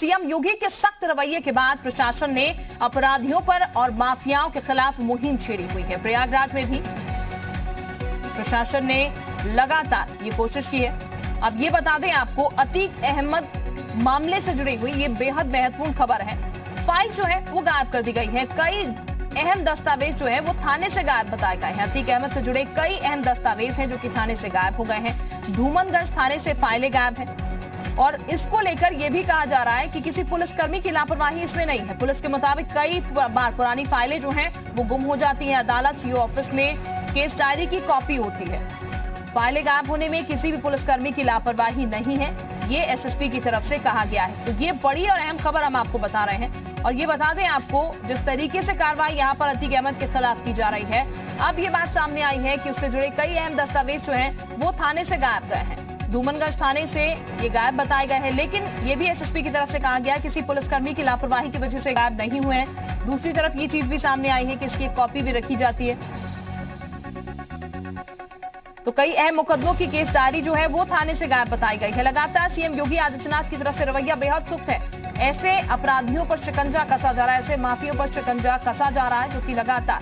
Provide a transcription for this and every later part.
CM योगी के सख्त रवैये के बाद प्रशासन ने अपराधियों पर और माफियाओं के खिलाफ मुहिम छेड़ी हुई है। प्रयागराज में भी प्रशासन ने लगातार ये कोशिश की है। अब ये बता दें आपको, अतीक अहमद मामले से जुड़ी हुई ये बेहद महत्वपूर्ण खबर है। फाइल जो है वो गायब कर दी गई है। कई अहम दस्तावेज जो है वो थाने से गायब बताए गए हैं। अतीक अहमद से जुड़े कई अहम दस्तावेज हैं जो कि थाने से गायब हो गए हैं। धूमनगंज थाने से फाइलें गायब हैं और इसको लेकर यह भी कहा जा रहा है कि किसी पुलिसकर्मी की लापरवाही इसमें नहीं है। पुलिस के मुताबिक कई बार पुरानी फाइलें जो हैं वो गुम हो जाती हैं। अदालत सीओ ऑफिस में केस डायरी की कॉपी होती है। फाइलें गायब होने में किसी भी पुलिसकर्मी की लापरवाही नहीं है, ये एसएसपी की तरफ से कहा गया है। तो ये बड़ी और अहम खबर हम आपको बता रहे हैं। और ये बता दें आपको, जिस तरीके से कार्रवाई यहाँ पर अतीक अहमद के खिलाफ की जा रही है, अब ये बात सामने आई है कि उससे जुड़े कई अहम दस्तावेज जो हैं वो थाने से गायब गए हैं। धूमनगंज थाने से ये गायब बताए गए हैं, लेकिन ये भी एसएसपी की तरफ से कहा गया किसी पुलिसकर्मी की लापरवाही की वजह से गायब नहीं हुए हैं। दूसरी तरफ ये चीज भी सामने आई है कि इसकी कॉपी भी रखी जाती है। तो कई अहम मुकदमों की केस डायरी जो है वो थाने से गायब बताई गई है। लगातार सीएम योगी आदित्यनाथ की तरफ से रवैया बेहद सख्त है। ऐसे अपराधियों पर शिकंजा कसा जा रहा है, ऐसे माफियों पर शिकंजा कसा जा रहा है जो कि लगातार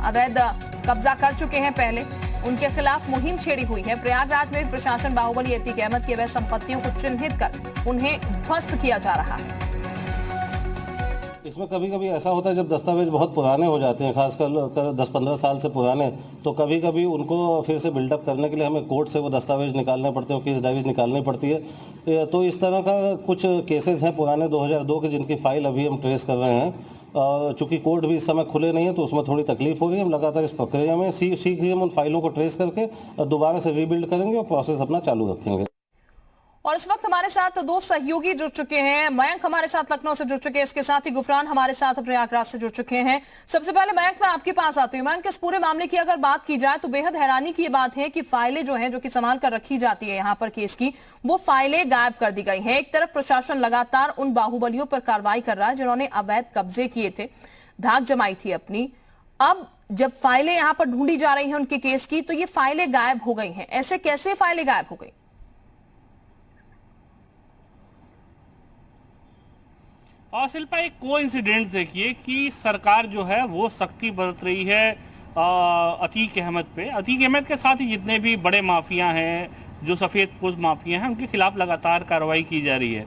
अवैध कब्जा कर चुके हैं। पहले उनके खिलाफ मुहिम छेड़ी हुई है। प्रयागराज में प्रशासन बाहुबली अतीक अहमद की अवैध संपत्तियों को चिन्हित कर उन्हें ध्वस्त किया जा रहा है। इसमें कभी कभी ऐसा होता है जब दस्तावेज बहुत पुराने हो जाते हैं, खासकर 10-15 साल से पुराने, तो कभी कभी उनको फिर से बिल्डअप करने के लिए हमें कोर्ट से वो दस्तावेज निकालने पड़ते हैं, केस डायरीज निकालनी पड़ती है। तो इस तरह का कुछ केसेस हैं पुराने 2002 के, जिनकी फाइल अभी हम ट्रेस कर रहे हैं। चूँकि कोर्ट भी इस समय खुले नहीं है तो उसमें थोड़ी तकलीफ हो रही है। हम लगातार इस प्रक्रिया में शीघ्र ही हम उन फाइलों को ट्रेस करके दोबारा से रीबिल्ड करेंगे और प्रोसेस अपना चालू रखेंगे। और इस वक्त हमारे साथ दो सहयोगी जुड़ चुके हैं। मयंक हमारे साथ लखनऊ से जुड़ चुके हैं, इसके साथ ही गुफरान हमारे साथ प्रयागराज से जुड़ चुके हैं। सबसे पहले मयंक, मैं आपके पास आती हूँ। मयंक, इस पूरे मामले की अगर बात की जाए तो बेहद हैरानी की बात है कि फाइलें जो हैं जो कि संभाल कर रखी जाती है यहाँ पर केस की, वो फाइलें गायब कर दी गई हैं। एक तरफ प्रशासन लगातार उन बाहुबलियों पर कार्रवाई कर रहा है जिन्होंने अवैध कब्जे किए थे, धाक जमाई थी अपनी। अब जब फाइलें यहाँ पर ढूंढी जा रही हैं उनके केस की, तो ये फाइलें गायब हो गई हैं। ऐसे कैसे फाइलें गायब हो गई? शिल्पा, एक कोइंसिडेंस देखिए कि सरकार जो है वो सख्ती बरत रही है अतीक अहमद पे। अतीक अहमद के साथ ही जितने भी बड़े माफिया हैं, जो सफ़ेद पोश माफिया हैं, उनके खिलाफ लगातार कार्रवाई की जा रही है।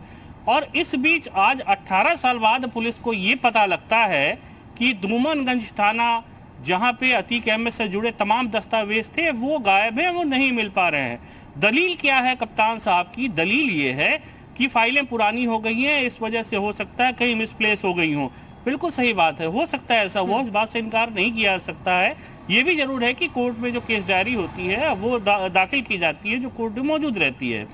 और इस बीच आज 18 साल बाद पुलिस को ये पता लगता है कि धूमनगंज थाना, जहाँ पे अतीक अहमद से जुड़े तमाम दस्तावेज थे, वो गायब हैं, वो नहीं मिल पा रहे हैं। दलील क्या है कप्तान साहब की? दलील ये है कि फाइलें पुरानी हो गई हैं, इस वजह से हो सकता है कहीं मिसप्लेस हो गई हों। बिल्कुल सही बात है, हो सकता है ऐसा हुआ, इस बात से इनकार नहीं किया जा सकता है। ये भी जरूर है कि कोर्ट में जो केस डायरी होती है वो दाखिल की जाती है, जो कोर्ट में मौजूद रहती है।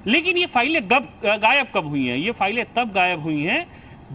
लेकिन ये फाइलें गायब कब हुई हैं? ये फाइलें तब गायब हुई हैं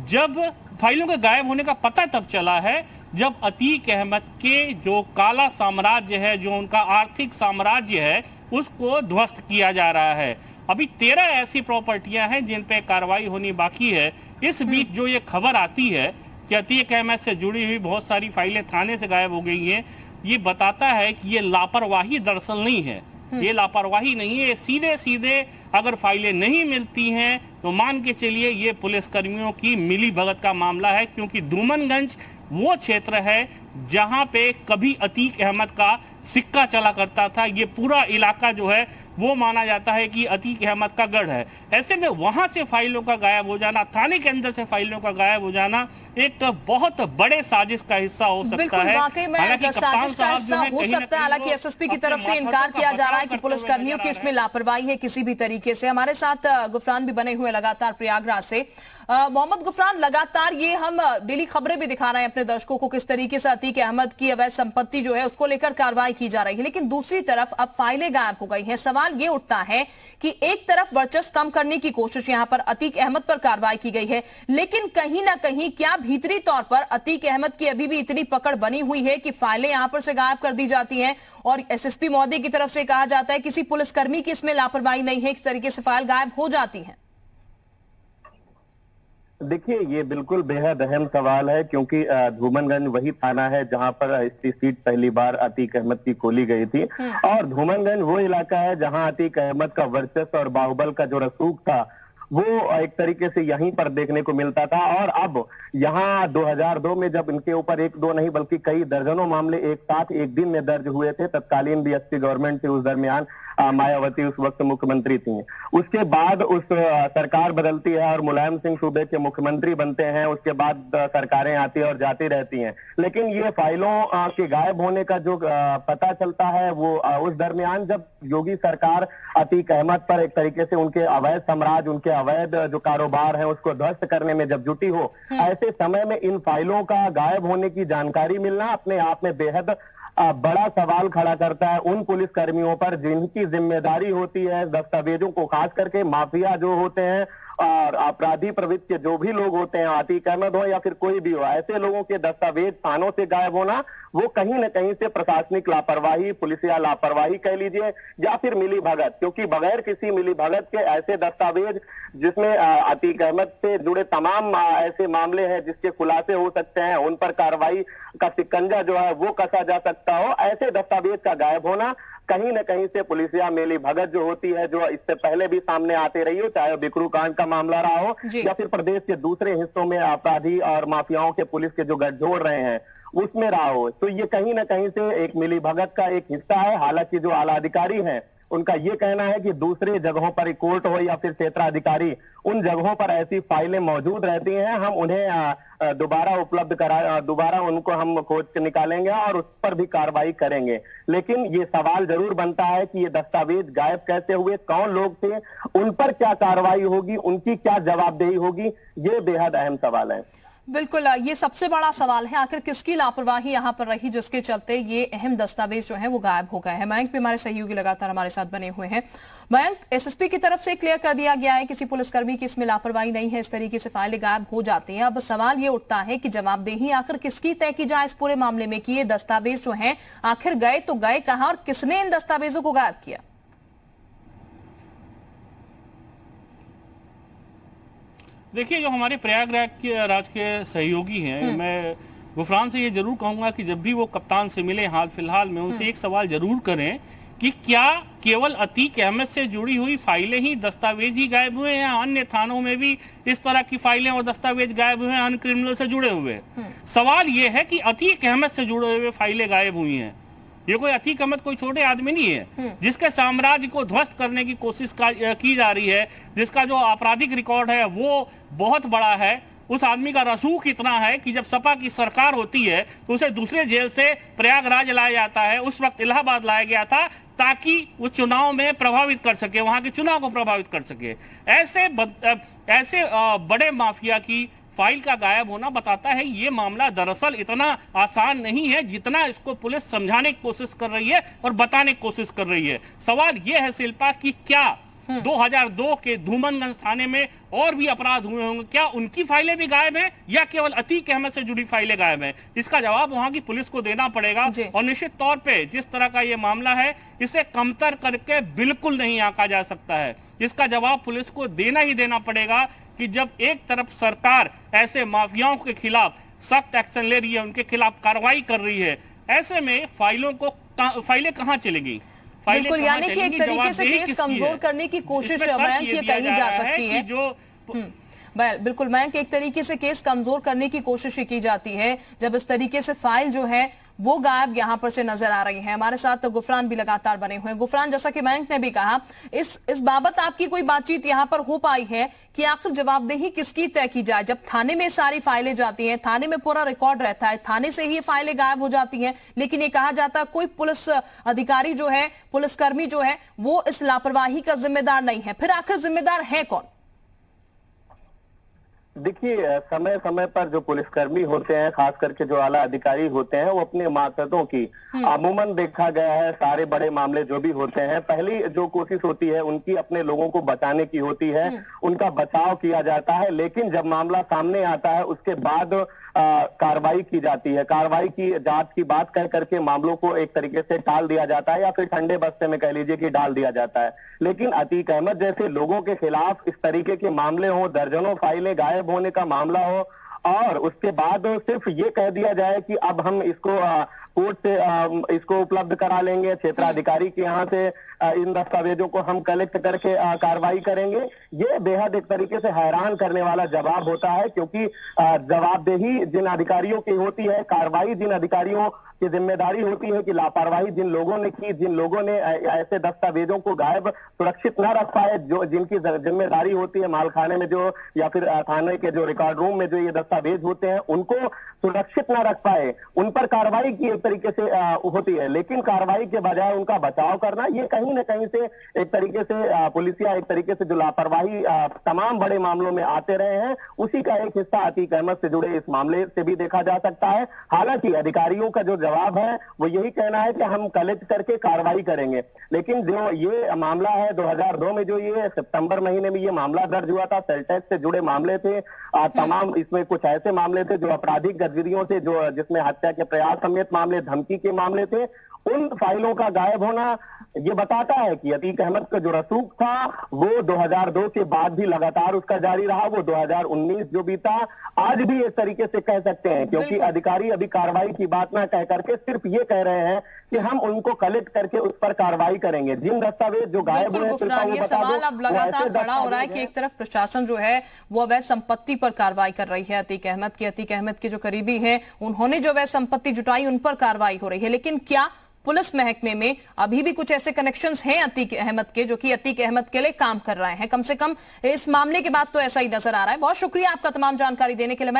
जब फाइलों के गायब होने का पता तब चला है जब अतीक अहमद के जो काला साम्राज्य है, जो उनका आर्थिक साम्राज्य है, उसको ध्वस्त किया जा रहा है। अभी 13 ऐसी प्रॉपर्टियां हैं जिन पे कार्रवाई होनी बाकी है। इस बीच जो ये खबर आती है कि अतीक अहमद से जुड़ी हुई बहुत सारी फाइलें थाने से गायब हो गई हैं, ये बताता है कि ये लापरवाही दरअसल नहीं है। ये लापरवाही नहीं है, सीधे सीधे अगर फाइलें नहीं मिलती हैं तो मान के चलिए ये पुलिसकर्मियों की मिली भगत का मामला है। क्योंकि धूमनगंज वो क्षेत्र है जहां पे कभी अतीक अहमद का सिक्का चला करता था। ये पूरा इलाका जो है वो माना जाता है कि अतीक अहमद का गढ़ है। ऐसे में वहां से फाइलों का गायब हो जाना, थाने के अंदर से फाइलों का गायब हो जाना, एक बहुत बड़े साजिश का हिस्सा हो सकता है। हालांकि साजिश का हिस्सा हो सकता है। हालांकि एसएसपी की तरफ से इनकार किया जा रहा है कि पुलिसकर्मियों की इसमें लापरवाही है किसी भी तरीके से। हमारे साथ गुफरान भी बने हुए लगातार प्रयागराज से। मोहम्मद गुफरान, लगातार ये हम डेली खबरें भी दिखा रहे हैं अपने दर्शकों को किस तरीके से अतीक अहमद की अवैध संपत्ति जो है उसको लेकर कार्रवाई की जा रही है, लेकिन दूसरी तरफ अब फाइलें गायब हो गई हैं। सवाल ये उठता है कि एक तरफ वर्चस्व कम करने की कोशिश यहां पर अतीक अहमद पर कार्रवाई की गई है, लेकिन कहीं ना कहीं क्या भीतरी तौर पर अतीक अहमद की अभी भी इतनी पकड़ बनी हुई है कि फाइलें यहां पर से गायब कर दी जाती हैं और एसएसपी महोदय की तरफ से कहा जाता है किसी पुलिसकर्मी की इसमें लापरवाही नहीं है, इस तरीके से फाइल गायब हो जाती है? देखिए, ये बिल्कुल बेहद अहम सवाल है क्योंकि धूमनगंज वही थाना है जहां पर इसकी सीट पहली बार अतीक अहमद की खोली गई थी और धूमनगंज वो इलाका है जहां अतीक अहमद का वर्चस्व और बाहुबल का जो रसूख था वो एक तरीके से यहीं पर देखने को मिलता था। और अब यहाँ 2002 में जब इनके ऊपर एक दो नहीं बल्कि कई दर्जनों मामले एक साथ एक दिन में दर्ज हुए थे, तत्कालीन बीएसपी गवर्नमेंट थी उस दरमियान, मायावती उस वक्त मुख्यमंत्री थी। उसके बाद उस सरकार बदलती है और मुलायम सिंह सूबे के मुख्यमंत्री बनते हैं। उसके बाद सरकारें आती और जाती रहती हैं, लेकिन ये फाइलों के गायब होने का जो पता चलता है वो उस दरमियान जब योगी सरकार अतीक अहमद पर एक तरीके से उनके अवैध साम्राज्य, उनके अवैध जो कारोबार है उसको ध्वस्त करने में जब जुटी हो, ऐसे समय में इन फाइलों का गायब होने की जानकारी मिलना अपने आप में बेहद बड़ा सवाल खड़ा करता है उन पुलिस कर्मियों पर जिनकी जिम्मेदारी होती है दस्तावेजों को, खास करके माफिया जो होते हैं और अपराधी प्रवृत्ति के जो भी लोग होते हैं, अतीक अहमद हो या फिर कोई भी हो, ऐसे लोगों के दस्तावेज थानों से गायब होना वो कहीं न कहीं से प्रशासनिक लापरवाही, पुलिसिया लापरवाही कह लीजिए या फिर मिली भगत, क्योंकि बगैर किसी मिली भगत के ऐसे दस्तावेज जिसमें अतीक अहमद से जुड़े तमाम ऐसे मामले हैं जिसके खुलासे हो सकते हैं, उन पर कार्रवाई का शिकंजा जो है वो कसा जा सकता हो, ऐसे दस्तावेज का गायब होना कहीं न कहीं से पुलिसिया मिली भगत जो होती है, जो इससे पहले भी सामने आते रही हो, चाहे बिकरू कांड का मामला रहा हो या फिर प्रदेश के दूसरे हिस्सों में अपराधी और माफियाओं के पुलिस के जो गठजोड़ रहे हैं उसमें रहा हो, तो ये कहीं न कहीं से एक मिली भगत का एक हिस्सा है। हालांकि जो आला अधिकारी हैं उनका ये कहना है कि दूसरे जगहों पर कोर्ट हो या फिर क्षेत्राधिकारी, उन जगहों पर ऐसी फाइलें मौजूद रहती हैं, हम उन्हें दोबारा उपलब्ध करा, दोबारा उनको हम खोज के निकालेंगे और उस पर भी कार्रवाई करेंगे। लेकिन ये सवाल जरूर बनता है कि ये दस्तावेज गायब कैसे हुए, कौन लोग थे, उन पर क्या कार्रवाई होगी, उनकी क्या जवाबदेही होगी, ये बेहद अहम सवाल है। बिल्कुल, ये सबसे बड़ा सवाल है, आखिर किसकी लापरवाही यहाँ पर रही जिसके चलते ये अहम दस्तावेज जो है वो गायब हो गए हैं। मयंक भी हमारे सहयोगी लगातार हमारे साथ बने हुए हैं। मयंक, एसएसपी की तरफ से क्लियर कर दिया गया है किसी पुलिसकर्मी की इसमें लापरवाही नहीं है, इस तरीके से फाइलें गायब हो जाती हैं। अब सवाल ये उठता है कि जवाबदेही आखिर किसकी तय की जाए इस पूरे मामले में, कि ये दस्तावेज जो है आखिर गए तो गए कहां और किसने इन दस्तावेजों को गायब किया? देखिए, जो हमारे प्रयागराज के सहयोगी हैं, मैं गुफरान से ये जरूर कहूंगा कि जब भी वो कप्तान से मिले हाल फिलहाल में, उनसे एक सवाल जरूर करें कि क्या केवल अतीक अहमद से जुड़ी हुई फाइलें ही, दस्तावेज ही गायब हुए हैं, अन्य थानों में भी इस तरह की फाइलें और दस्तावेज गायब हुए हैं, अन्य क्रिमिनल से जुड़े हुए? सवाल ये है कि अतीक अहमद से जुड़े हुए फाइलें गायब हुई हैं। ये कोई अतीक अहमद कोई छोटे आदमी नहीं है जिसके साम्राज्य को ध्वस्त करने की कोशिश की जा रही है, जिसका जो आपराधिक रिकॉर्ड है वो बहुत बड़ा है। उस आदमी का रसूख इतना है कि जब सपा की सरकार होती है तो उसे दूसरे जेल से प्रयागराज लाया जाता है, उस वक्त इलाहाबाद लाया गया था ताकि वो चुनाव में प्रभावित कर सके, वहां के चुनाव को प्रभावित कर सके। ऐसे बड़े माफिया की फाइल का गायब होना बताता है ये मामला दरअसल इतना आसान नहीं है जितना इसको पुलिस समझाने की कोशिश कर रही है और बताने की कोशिश कर रही है। सवाल यह है शिल्पा कि क्या 2002 के धूमनगंज थाने में और भी अपराध हुए होंगे, क्या उनकी फाइलें भी गायब हैं या केवल अतीक अहमद से जुड़ी फाइलें गायब हैं? इसका जवाब वहां की पुलिस को देना पड़ेगा और निश्चित तौर पे जिस तरह का ये मामला है इसे कमतर करके बिल्कुल नहीं आंका जा सकता है। इसका जवाब पुलिस को देना ही देना पड़ेगा कि जब एक तरफ सरकार ऐसे माफियाओं के खिलाफ सख्त एक्शन ले रही है, उनके खिलाफ कार्रवाई कर रही है, ऐसे में फाइलें कहाँ चलेगी? बिल्कुल, यानी कि एक तरीके से केस कमजोर करने की कोशिश मयंक ये कही जा सकती है। बिल्कुल मयंक, एक तरीके से केस कमजोर करने की कोशिश की जाती है जब इस तरीके से फाइल जो है वो गायब यहां पर से नजर आ रही है। हमारे साथ गुफरान भी लगातार बने हुए हैं। गुफरान, जैसा कि मयंक ने भी कहा, इस बाबत आपकी कोई बातचीत यहां पर हो पाई है कि आखिर जवाबदेही किसकी तय की जाए? जब थाने में सारी फाइलें जाती हैं, थाने में पूरा रिकॉर्ड रहता है, थाने से ही फाइलें गायब हो जाती हैं, लेकिन ये कहा जाता है कोई पुलिस अधिकारी जो है, पुलिसकर्मी जो है वो इस लापरवाही का जिम्मेदार नहीं है। फिर आखिर जिम्मेदार है कौन? देखिए, समय समय पर जो पुलिसकर्मी होते हैं, खास करके जो आला अधिकारी होते हैं, वो अपने मकसदों की अमूमन देखा गया है, सारे बड़े मामले जो भी होते हैं, पहली जो कोशिश होती है उनकी अपने लोगों को बचाने की होती है, उनका बचाव किया जाता है। लेकिन जब मामला सामने आता है उसके बाद कार्रवाई की जाती है, कार्रवाई की जांच की बात कह करके मामलों को एक तरीके से टाल दिया जाता है या फिर ठंडे बस्ते में कह लीजिए कि डाल दिया जाता है। लेकिन अतीक अहमद जैसे लोगों के खिलाफ इस तरीके के मामले हो, दर्जनों फाइलें गायब होने का मामला हो और उसके बाद सिर्फ ये कह दिया जाए कि अब हम इसको कोर्ट से इसको उपलब्ध करा लेंगे, क्षेत्राधिकारी के यहाँ से इन दस्तावेजों को हम कलेक्ट करके कार्रवाई करेंगे। ये बेहद एक तरीके से हैरान करने वाला जवाब होता है, क्योंकि जवाबदेही जिन अधिकारियों की होती है, कार्रवाई जिन अधिकारियों की जिम्मेदारी होती है, कि लापरवाही जिन लोगों ने की, जिन लोगों ने ऐसे दस्तावेजों को गायब सुरक्षित न रख पाए, जो जिनकी जिम्मेदारी होती है मालखाने में जो या फिर थाने के जो रिकॉर्ड रूम में जो ये दस्तावेज होते हैं उनको सुरक्षित न रख पाए, उन पर कार्रवाई की एक तरीके से होती है। लेकिन कार्रवाई के बजाय उनका बचाव करना, ये कहीं न कहीं से एक तरीके से पुलिसिया एक तरीके से जो लापरवाही तमाम बड़े मामलों में आते रहे हैं, उसी का एक हिस्सा अतीक अहमद से जुड़े इस मामले से भी देखा जा सकता है। हालांकि अधिकारियों का जो जवाब है वो यही कहना है कि हम कलेक्ट करके कार्रवाई करेंगे, लेकिन जो ये मामला है 2002 में, जो ये सितंबर महीने में ये मामला दर्ज हुआ था, सेल टैक्स से जुड़े मामले थे, तमाम इसमें कुछ ऐसे मामले थे जो आपराधिक गतिविधियों से, जो जिसमें हत्या के प्रयास समेत मामले, धमकी के मामले थे, उन फाइलों का गायब होना ये बताता है कि अतीक अहमद का जो रसूख था वो 2002 के बाद भी लगातार उसका जारी रहा। वो 2019 जो बीता आज भी इस तरीके से कह सकते हैं, क्योंकि अधिकारी अभी कार्रवाई की बात ना कह करके सिर्फ ये कह रहे हैं कि हम उनको कलेक्ट करके उस पर कार्रवाई करेंगे। जिन दस्तावेज जो गायब हुए, ये सवाल अब लगातार बड़ा हो रहा है कि एक तरफ प्रशासन जो है वो अवैध संपत्ति पर कार्रवाई कर रही है अतीक अहमद के जो करीबी है उन्होंने जो अवैध संपत्ति जुटाई उन पर कार्रवाई हो रही है, लेकिन क्या पुलिस महकमे में अभी भी कुछ ऐसे कनेक्शंस हैं अतीक अहमद के जो कि अतीक अहमद के लिए काम कर रहे हैं? कम से कम इस मामले के बाद तो ऐसा ही नजर आ रहा है। बहुत शुक्रिया आपका तमाम जानकारी देने के लिए।